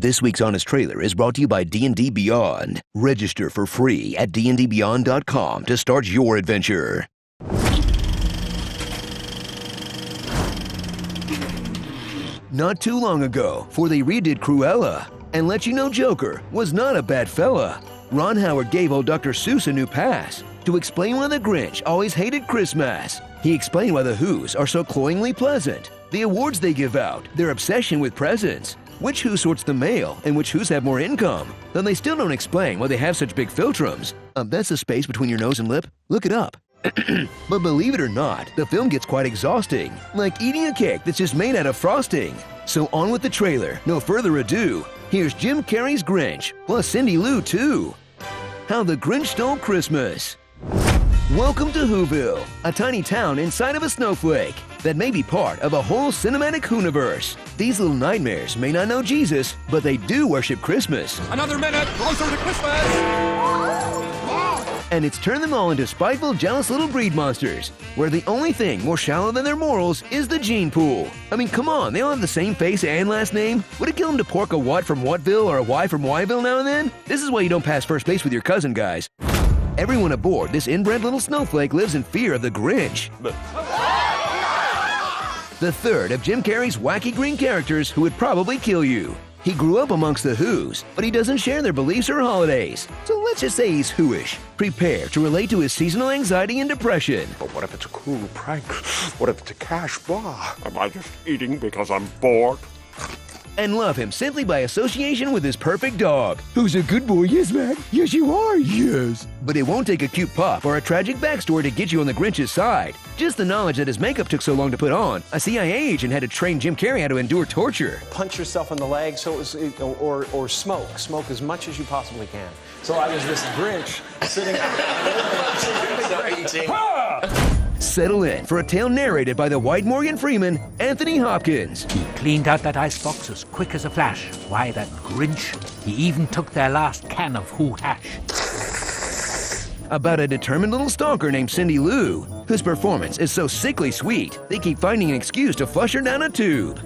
This week's Honest Trailer is brought to you by D&D Beyond. Register for free at dndbeyond.com to start your adventure. Not too long ago, for they redid Cruella and let you know Joker was not a bad fella. Ron Howard gave old Dr. Seuss a new pass to explain why the Grinch always hated Christmas. He explained why the Whos are so cloyingly pleasant, the awards they give out, their obsession with presents, which Who sorts the mail, and which Whos have more income. Though they still don't explain why they have such big philtrums. That's the space between your nose and lip. Look it up. But believe it or not, the film gets quite exhausting, like eating a cake that's just made out of frosting. So on with the trailer, no further ado. Here's Jim Carrey's Grinch, plus Cindy Lou too. How the Grinch Stole Christmas. Welcome to Whoville, a tiny town inside of a snowflake that may be part of a whole cinematic Whoniverse. These little nightmares may not know Jesus, but they do worship Christmas. Another minute, closer to Christmas! And it's turned them all into spiteful, jealous little breed monsters, where the only thing more shallow than their morals is the gene pool. I mean, come on, they all have the same face and last name. Would it kill them to pork a what from Whatville or a Y from Yville now and then? This is why you don't pass first base with your cousin, guys. Everyone aboard this inbred little snowflake lives in fear of the Grinch. The third of Jim Carrey's wacky green characters who would probably kill you. He grew up amongst the Whos, but he doesn't share their beliefs or holidays. So let's just say he's Whoish. Prepare to relate to his seasonal anxiety and depression. But what if it's a cruel prank? What if it's a cash bar? Am I just eating because I'm bored? And love him simply by association with his perfect dog. Who's a good boy, yes, man? Yes, you are, yes. But it won't take a cute pup or a tragic backstory to get you on the Grinch's side. Just the knowledge that his makeup took so long to put on, a CIA agent had to train Jim Carrey how to endure torture. Punch yourself in the leg, or smoke as much as you possibly can. So I was this Grinch sitting out. Settle in for a tale narrated by the white Morgan Freeman, Anthony Hopkins. He cleaned out that icebox as quick as a flash. Why, that Grinch, he even took their last can of Who hash. About a determined little stalker named Cindy Lou, whose performance is so sickly sweet, they keep finding an excuse to flush her down a tube.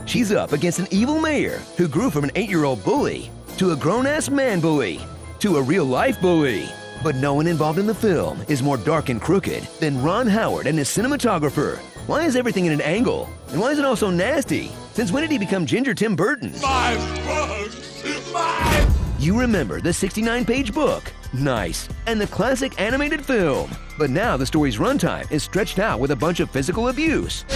She's up against an evil mayor who grew from an 8-year-old bully to a grown-ass man bully to a real-life bully. But no one involved in the film is more dark and crooked than Ron Howard and his cinematographer. Why is everything in an angle? And why is it all so nasty? Since when did he become Ginger Tim Burton? My bugs! You remember the 69-page book? Nice. And the classic animated film. But now the story's runtime is stretched out with a bunch of physical abuse.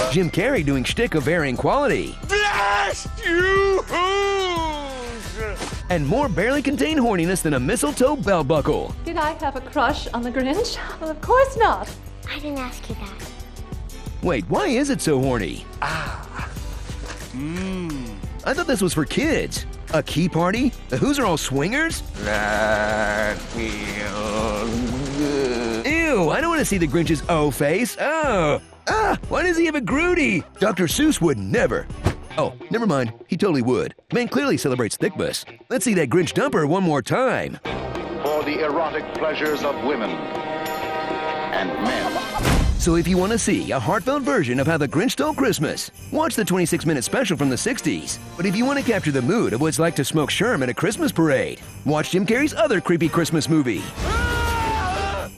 Jim Carrey doing shtick of varying quality. Blast you! And more barely contained horniness than a mistletoe belt buckle. Did I have a crush on the Grinch? Well, of course not. I didn't ask you that. Wait, why is it so horny? I thought this was for kids. A key party? The Whos are all swingers? That feels good. Ew, I don't want to see the Grinch's O face. Oh. Why does he have a Groody? Dr. Seuss would never. Oh, never mind. He totally would. Man clearly celebrates thickness. Let's see that Grinch dumper one more time. For the erotic pleasures of women and men. So if you want to see a heartfelt version of how the Grinch stole Christmas, watch the 26-minute special from the 60s. But if you want to capture the mood of what it's like to smoke Sherm at a Christmas parade, watch Jim Carrey's other creepy Christmas movie.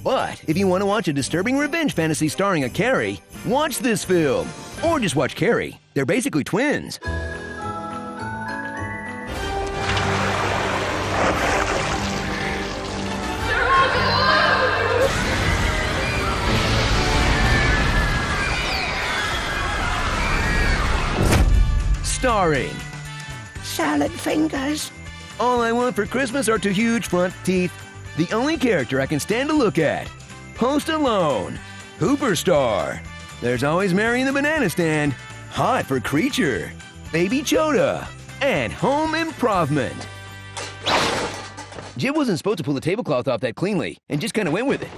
But if you want to watch a disturbing revenge fantasy starring a Carrey, watch this film. Or just watch Carrey. They're basically twins. Starring Salad fingers. All I Want for Christmas are two huge front teeth. The only character I can stand to look at. Post Alone. Hooper Star. There's Always Mary in the Banana Stand. Hot for Creature. Baby Choda. And Home Improvement. Jim wasn't supposed to pull the tablecloth off that cleanly and just kind of went with it.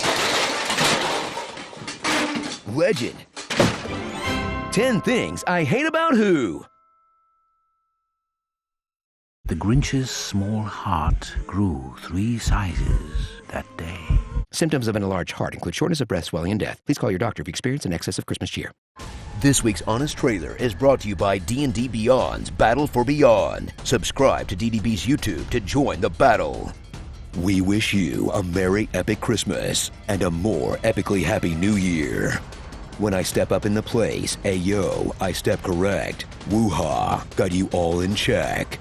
Legend. 10 Things I Hate About Who. The Grinch's small heart grew 3 sizes that day. Symptoms of an enlarged heart include shortness of breath, swelling, and death. Please call your doctor if you experience an excess of Christmas cheer. This week's Honest Trailer is brought to you by D&D Beyond's Battle for Beyond. Subscribe to DDB's YouTube to join the battle. We wish you a Merry Epic Christmas and a more epically Happy New Year. When I step up in the place, ayo, I step correct. Woo-ha, got you all in check.